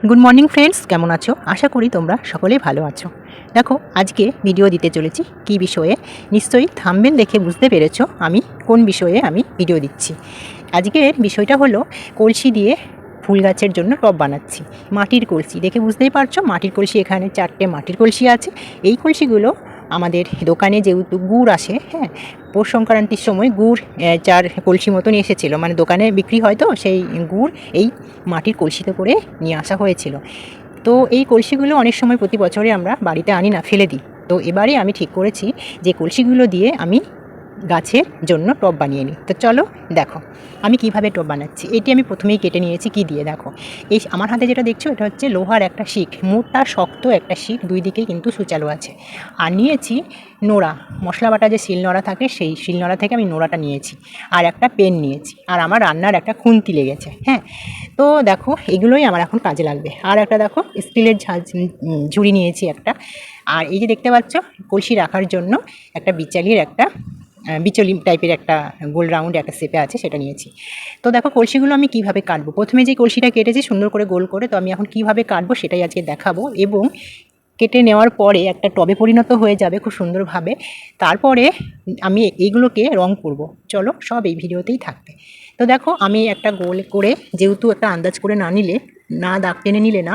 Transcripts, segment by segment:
Good morning friends, কেমন আছো? আশা করি তোমরা সকলেই ভালো আছো। দেখো, আজকে ভিডিও দিতে চলেছি কী বিষয়ে, নিশ্চয়ই থাম্বনেল দেখে বুঝতে পেরেছো আমি কোন বিষয়ে ভিডিও দিচ্ছি। আজকের বিষয়টা হলো কলসি দিয়ে ফুল গাছের জন্য টব বানাচ্ছি। মাটির কলসি দেখে বুঝতেই পারছো, মাটির কলসি এখানে 4টে মাটির কলসি আছে। এই কলসিগুলো আমাদের দোকানে যেহেতু গুড় আসে, হ্যাঁ, পৌষ সংক্রান্তির সময় গুড় 4 কলসি মতন এসেছিলো, মানে দোকানে বিক্রি হয়, তো সেই গুড় এই মাটির কলসিতে করে নিয়ে আসা হয়েছিল। তো এই কলসিগুলো অনেক সময় প্রতি বছরে আমরা বাড়িতে আনি না, ফেলে দিই। তো এবারে আমি ঠিক করেছি যে কলসিগুলো দিয়ে আমি গাছের জন্য টব বানিয়ে নিই। তো চলো দেখো আমি কিভাবে টব বানাচ্ছি। এটি আমি প্রথমেই কেটে নিয়েছি কি দিয়ে, দেখো এই আমার হাতে যেটা দেখছো এটা হচ্ছে লোহার একটা শিক, মোটা শক্ত একটা শিক, দুই দিকে কিন্তু সুচালো আছে। আর নিয়েছি নোড়া, মশলা বাটা যে শিলনোড়া থাকে সেই শিলনোড়া থেকে আমি নোড়াটা নিয়েছি। আর একটা পেন নিয়েছি, আর আমার রান্নার একটা খুন্তি লেগেছে। হ্যাঁ, তো দেখো এগুলোই আমার এখন কাজে লাগবে। আর একটা দেখো স্টিলের ঝুড়ি নিয়েছি একটা। আর এই যে দেখতে পাচ্ছ কলসি রাখার জন্য একটা বিচালির একটা বিচলি টাইপের একটা গোল রাউন্ড একটা শেপে আছে, সেটা নিয়েছি। তো দেখো কলসিগুলো আমি কিভাবে কাটবো, প্রথমে যে কলসিটা কেটেছি সুন্দর করে গোল করে, তো আমি এখন কিভাবে কাটবো সেটাই আজকে দেখাবো। এবং কেটে নেওয়ার পরে একটা টবে পরিণত হয়ে যাবে খুব সুন্দরভাবে। তারপরে আমি এইগুলোকে রং করব। চলো সব এই ভিডিওতেই থাকবে। তো দেখো আমি একটা গোল করে, যেহেতু একটা আন্দাজ করে না নিলে, না দাগ টেনে নিলে না,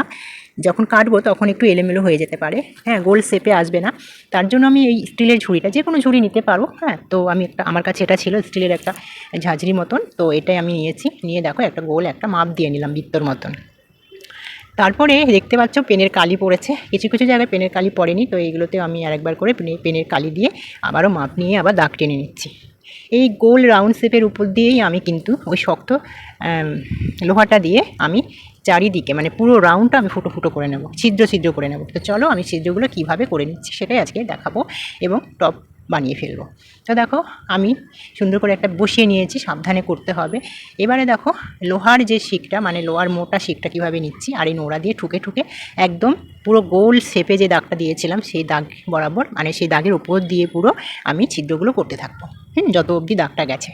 যখন কাটবো তখন একটু এলোমেলো হয়ে যেতে পারে, হ্যাঁ, গোল শেপে আসবে না। তার জন্য আমি এই স্টিলের ঝুড়িটা, যে কোনো ঝুড়ি নিতে পারো, হ্যাঁ, তো আমি আমার কাছে এটা ছিল স্টিলের একটা ঝাঁঝরি মতন, তো এটাই আমি নিয়েছি। নিয়ে দেখো একটা গোল একটা মাপ দিয়ে নিলাম বৃত্তর মতন। তারপরে দেখতে পাচ্ছ পেনের কালি পড়েছে, কিছু কিছু জায়গায় পেনের কালি পড়েনি, তো এইগুলোতে আমি আরেকবার করে পেনের কালি দিয়ে আবারও মাপ নিয়ে আবার দাগ টেনে নিচ্ছি। এই গোল রাউন্ড শেপের উপর দিয়েই আমি কিন্তু ওই শক্ত লোহাটা দিয়ে আমি চারিদিকে, মানে পুরো রাউন্ডটা আমি ফুটো ফুটো করে নেব, ছিদ্র ছিদ্র করে নেব। তো চলো আমি ছিদ্রগুলো কীভাবে করে নিচ্ছি সেটাই আজকে দেখাবো এবং টপ বানিয়ে ফেলবো। তো দেখো আমি সুন্দর করে একটা বসিয়ে নিয়েছি, সাবধানে করতে হবে। এবারে দেখো লোহার যে শিকটা, মানে লোহার মোটা শিকটা কীভাবে নিচ্ছি, আর এই নোড়া দিয়ে ঠুকে ঠুকে একদম পুরো গোল শেপে যে দাগটা দিয়েছিলাম সেই দাগ বরাবর, মানে সেই দাগের উপর দিয়ে পুরো আমি ছিদ্রগুলো করতে থাকবো, যত অবধি দাগটা গেছে।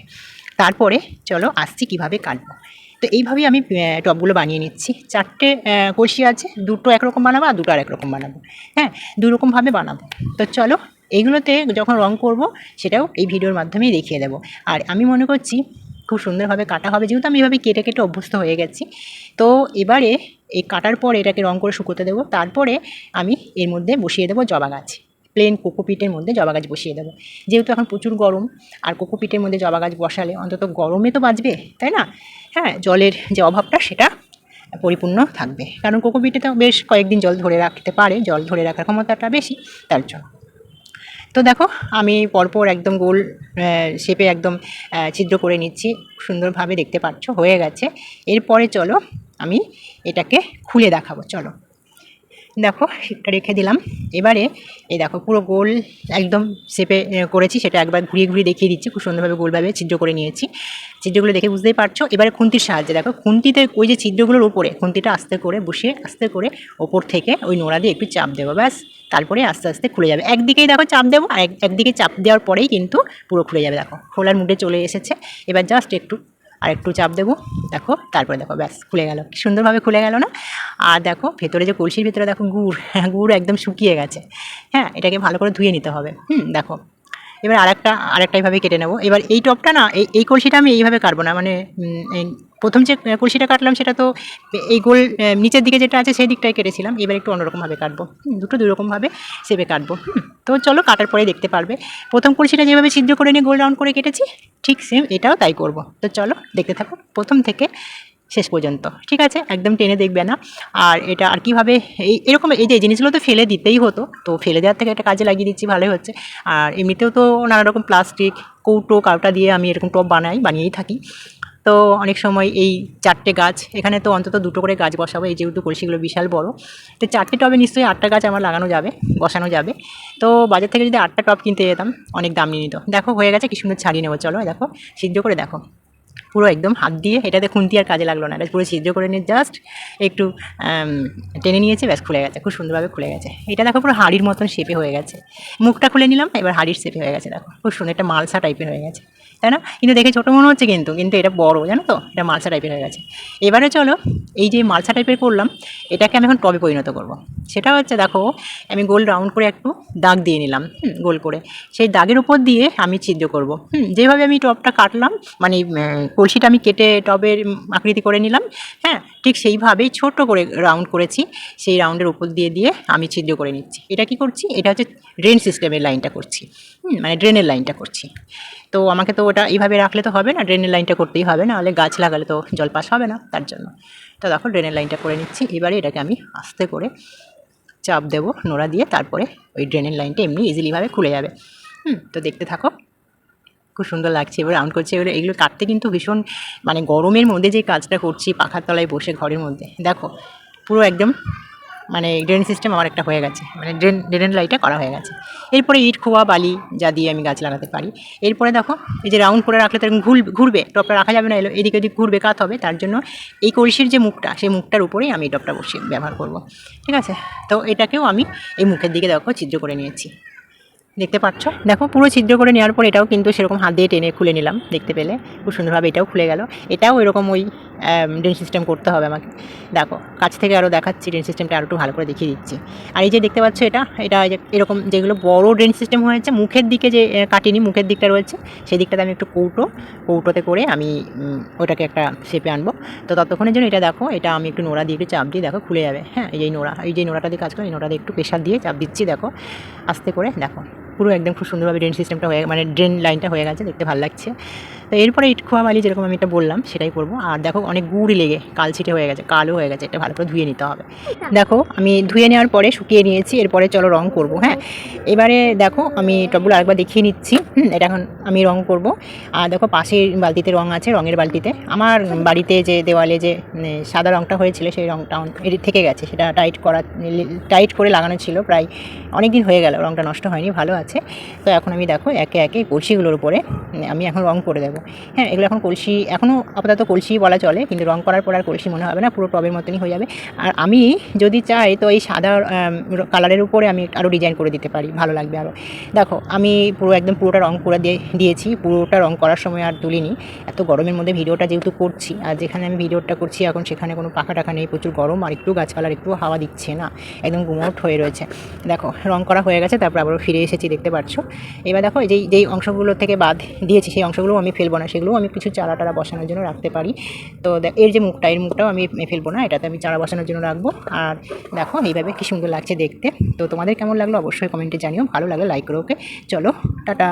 তারপরে চলো আসছি কিভাবে কাটবো। তো এইভাবেই আমি টবগুলো বানিয়ে নিচ্ছি। 4টে কলসি আছে, দুটো একরকম বানাবো আর দুটো আর একরকম বানাবো, হ্যাঁ, দুরকমভাবে বানাবো। তো চলো এইগুলোতে যখন রং করব সেটাও এই ভিডিওর মাধ্যমেই দেখিয়ে দেবো। আর আমি মনে করছি খুব সুন্দরভাবে কাটা হবে, যেহেতু আমি এভাবে কেটে কেটে অভ্যস্ত হয়ে গেছি। তো এবারে এই কাটার পরে এটাকে রং করে শুকোতে দেবো। তারপরে আমি এর মধ্যে বসিয়ে দেবো জবা গাছ, প্লেন কোকোপিটের মধ্যে জবা গাছ বসিয়ে দেবো। যেহেতু এখন প্রচুর গরম, আর কোকোপিটের মধ্যে জবা গাছ বসালে অন্তত গরমে তো বাঁচবে, তাই না? হ্যাঁ, জলের যে অভাবটা সেটা পরিপূর্ণ থাকবে, কারণ কোকোপিটে তো বেশ কয়েকদিন জল ধরে রাখতে পারে, জল ধরে রাখার ক্ষমতাটা বেশি, তার জন্য। তো দেখো আমি পরপর একদম গোল শেপে একদম ছিদ্র করে নিচ্ছি, সুন্দরভাবে দেখতে পাচ্ছ হয়ে গেছে। এরপরে চলো আমি এটাকে খুলে দেখাবো। চলো দেখো শিকটা রেখে দিলাম। এবারে এই দেখো পুরো গোল একদম শেপে করেছি, সেটা একবার ঘুরিয়ে ঘুরিয়ে দেখিয়ে দিচ্ছি। খুব সুন্দরভাবে গোলভাবে ছিদ্র করে নিয়েছি, ছিদ্রগুলো দেখে বুঝতেই পারছো। এবারে খুন্তির সাহায্যে দেখো, খুন্তিতে ওই যে ছিদ্রগুলোর উপরে খুন্তিটা আস্তে করে বসিয়ে আস্তে করে ওপর থেকে ওই নোড়া দিয়ে একটু চাপ দেবো, ব্যাস। তারপরে আস্তে আস্তে খুলে যাবে। একদিকেই দেখো চাপ দেবো, আর একদিকে চাপ দেওয়ার পরেই কিন্তু পুরো খুলে যাবে। দেখো খোলার মুডে চলে এসেছে। এবার জাস্ট একটু আর একটু চাপ দেবো, দেখো, তারপরে দেখো ব্যাস খুলে গেল, কি সুন্দরভাবে খুলে গেল না? আর দেখো ভেতরে যে কলসির ভেতরে দেখো গুড়, গুড় একদম শুকিয়ে গেছে। হ্যাঁ, এটাকে ভালো করে ধুয়ে নিতে হবে। দেখো এবার আরেকটা এইভাবে কেটে নেবো। এবার এই টপটা না, এই কলসিটা আমি এইভাবে কাটবো না, মানে প্রথম যে কলসিটা কাটলাম সেটা তো এই গোল নিচের দিকে যেটা আছে সেই দিকটাই কেটেছিলাম। এবার একটু অন্যরকমভাবে কাটবো, দুটো দুরকমভাবে সেবে কাটবো। তো চলো কাটার পরে দেখতে পারবে। প্রথম কলসিটা যেভাবে ছিদ্র করে নিয়ে গোল রাউন্ড করে কেটেছি, ঠিক সেম এটাও তাই করব। তো চলো দেখতে থাকো প্রথম থেকে শেষ পর্যন্ত, ঠিক আছে? একদম টেনে দেখবে না। আর এটা আর কীভাবে এরকম এই যে জিনিসগুলো তো ফেলে দিতেই হতো, তো ফেলে দেওয়ার থেকে একটা কাজে লাগিয়ে দিচ্ছি, ভালোই হচ্ছে। আর এমনিতেও তো নানা রকম প্লাস্টিক কৌটো কাউটা দিয়ে আমি এরকম টব বানিয়েই থাকি। তো অনেক সময় এই 4টে গাছ, এখানে তো অন্তত 2টো করে গাছ বসাবো, এই যেহেতু কলসিগুলো বিশাল বড়, তো 4টে টবে নিশ্চয়ই 8টা গাছ আমার লাগানো যাবে, বসানো যাবে। তো বাজার থেকে যদি 8টা টব কিনতে যেতাম অনেক দাম নিয়ে নিত। দেখো হয়ে গেছে, কি সুন্দর ছাড়িয়ে নেবো। চলো দেখো সিদ্ধ করে দেখো, পুরো একদম হাত দিয়ে, এটাতে খুন্তি আর কাজে লাগলো না, এটা পুরো ছিদ্র করে নিয়ে জাস্ট একটু টেনে নিয়েছে, ব্যাস খুলে গেছে, খুব সুন্দরভাবে খুলে গেছে। এটা দেখো পুরো হাঁড়ির মতন শেপে হয়ে গেছে। মুখটা খুলে নিলাম, এবার হাঁড়ির শেপে হয়ে গেছে। দেখো খুব সুন্দর একটা মালসা টাইপের হয়ে গেছে, তাই না? কিন্তু দেখে ছোটো মনে হচ্ছে, কিন্তু কিন্তু এটা বড়, জানো তো, এটা মালসা টাইপের হয়ে গেছে। এবারে চলো এই যে মালসা টাইপের করলাম, এটাকে আমি এখন টবে পরিণত করব। সেটা হচ্ছে দেখো, আমি গোল রাউন্ড করে একটু দাগ দিয়ে নিলাম, গোল করে। সেই দাগের উপর দিয়ে আমি ছিদ্র করব। যেভাবে আমি টবটা কাটলাম, মানে কলসিটা আমি কেটে টবের আকৃতি করে নিলাম, হ্যাঁ, ঠিক সেইভাবেই ছোট করে রাউন্ড করেছি। সেই রাউন্ডের উপর দিয়ে দিয়ে আমি ছিদ্র করে নিচ্ছি। এটা কি করছি, এটা হচ্ছে ড্রেন সিস্টেমের লাইনটা করছি, মানে ড্রেনের লাইনটা করছি। তো আমাকে তো ওটা এইভাবে রাখলে তো হবে না, ড্রেনের লাইনটা করতেই হবে, নাহলে গাছ লাগালে তো জল পাস হবে না, তার জন্য। তো দেখো ড্রেনের লাইনটা করে নিচ্ছি। এবারে এটাকে আমি আস্তে করে চাপ দেবো নোড়া দিয়ে, তারপরে ওই ড্রেনের লাইনটা এমনি ইজিলিভাবে খুলে যাবে। তো দেখতে থাকো, খুব সুন্দর লাগছে। এবার রাউন্ড করছি। এবার এগুলো কাটতে কিন্তু ভীষণ, মানে গরমের মধ্যে যে কাজটা করছি পাখার তলায় বসে ঘরের মধ্যে, দেখো পুরো একদম মানে ড্রেন সিস্টেম আমার একটা হয়ে গেছে, মানে ড্রেন লাইটটা করা হয়ে গেছে। এরপরে ইট খোয়া বালি যা দিয়ে আমি গাছ লাগাতে পারি। এরপরে দেখো এই যে রাউন্ড করে রাখলে তো এরকম ঘুরবে, টপটা রাখা যাবে না, এদিকে ওদিক ঘুরবে, কাত হবে, তার জন্য এই কলসির যে মুখটা, সেই মুখটার উপরেই আমি এই টপটা বসিয়ে ব্যবহার করব। ঠিক আছে, তো এটাকেও আমি এই মুখের দিকে দেখো ছিদ্র করে নিয়েছি, দেখতে পাচ্ছ। দেখো পুরো ছিদ্র করে নেওয়ার পর এটাও কিন্তু সেরকম হাত দিয়ে টেনে খুলে নিলাম, দেখতে পেলে খুব সুন্দরভাবে এটাও খুলে গেল। এটাও এরকম ওই ড্রেন সিস্টেম করতে হবে আমাকে। দেখো কাছ থেকে আরও দেখাচ্ছি, ড্রেন সিস্টেমটা আরও একটু ভালো করে দেখিয়ে দিচ্ছি। আর এই যে দেখতে পাচ্ছ, এটা এটা এরকম যেগুলো বড় ড্রেন সিস্টেম হয়েছে, মুখের দিকে যে কাটিনি, মুখের দিকটা রয়েছে, সেই দিকটাতে আমি একটু কৌটোতে করে আমি ওটাকে একটা শেপে আনবো। তো ততক্ষণের জন্য এটা দেখো, এটা আমি একটু নোড়া দিয়ে একটু চাপ দিয়ে দেখো খুলে যাবে। হ্যাঁ, এই যে নোড়াটা দিয়ে কাজ করে, এই নোড়া দিয়ে একটু প্রেশার দিয়ে চাপ দিচ্ছি, দেখো আস্তে করে, দেখো পুরো একদম খুব সুন্দরভাবে ড্রেন সিস্টেমটা হয়ে, মানে ড্রেন লাইনটা হয়ে গেছে, দেখতে ভালো লাগছে। তো এরপরে ইট খোয়া বালি যেরকম আমি এটা বললাম সেটাই করবো। আর দেখো অনেক গুড়ি লেগে কালছিটে হয়ে গেছে, কালো হয়ে গেছে, এটা ভালো করে ধুয়ে নিতে হবে। দেখো আমি ধুয়ে নেওয়ার পরে শুকিয়ে নিয়েছি, এরপরে চলো রং করব। হ্যাঁ, এবারে দেখো আমি টবগুলো আরেকবার দেখিয়ে নিচ্ছি। এটা এখন আমি রং করব। আর দেখো পাশের বালতিতে রং আছে, রঙের বালতিতে আমার বাড়িতে যে দেওয়ালে যে সাদা রংটা হয়েছিল, সেই রংটা থেকে গেছে, সেটা টাইট করে লাগানো ছিল, প্রায় অনেক দিন হয়ে গেল, রংটা নষ্ট হয়নি, ভালো আছে। তো এখন আমি দেখো একে একে কলসিগুলোর উপরে আমি এখন রং করে দেবো। হ্যাঁ, এগুলো এখন কলসি, এখনও আপাতত কলসি বলা চলে, কিন্তু রং করার পর আর কলসি মনে হবে না, পুরো টবের মতনই হয়ে যাবে। আর আমি যদি চাই তো এই সাদা কালারের উপরে আমি আরও ডিজাইন করে দিতে পারি, ভালো লাগবে আরও। দেখো আমি পুরোটা রং করে দিয়েছি। পুরোটা রং করার সময় আর তুলিনি, এত গরমের মধ্যে ভিডিওটা যেহেতু করছি, আর যেখানে আমি ভিডিওটা করছি এখন সেখানে কোনো পাখা টাখা নেই, প্রচুর গরম, আর একটু গাছপালার একটু হাওয়া দিচ্ছে না, একদম গুমোট হয়ে রয়েছে। দেখো রং করা হয়ে গেছে, তারপর আবারও ফিরে এসেছি, দেখতে পাচ্ছ। এবার দেখো যেই অংশগুলো থেকে বাদ দিয়েছি, সেই অংশগুলোও আমি ফেলবো না, সেগুলোও আমি কিছু চারা টারা বসানোর জন্য রাখতে পারি। তো এর যে মুখটা, এর মুখটাও আমি ফেলবো না, এটাতে আমি চারা বসানোর জন্য রাখবো। আর দেখো এইভাবে কী সুন্দর লাগছে দেখতে। তো তোমাদের কেমন লাগলো অবশ্যই কমেন্টে জানিও, ভালো লাগলে লাইক করো। ওকে, চলো টাটা।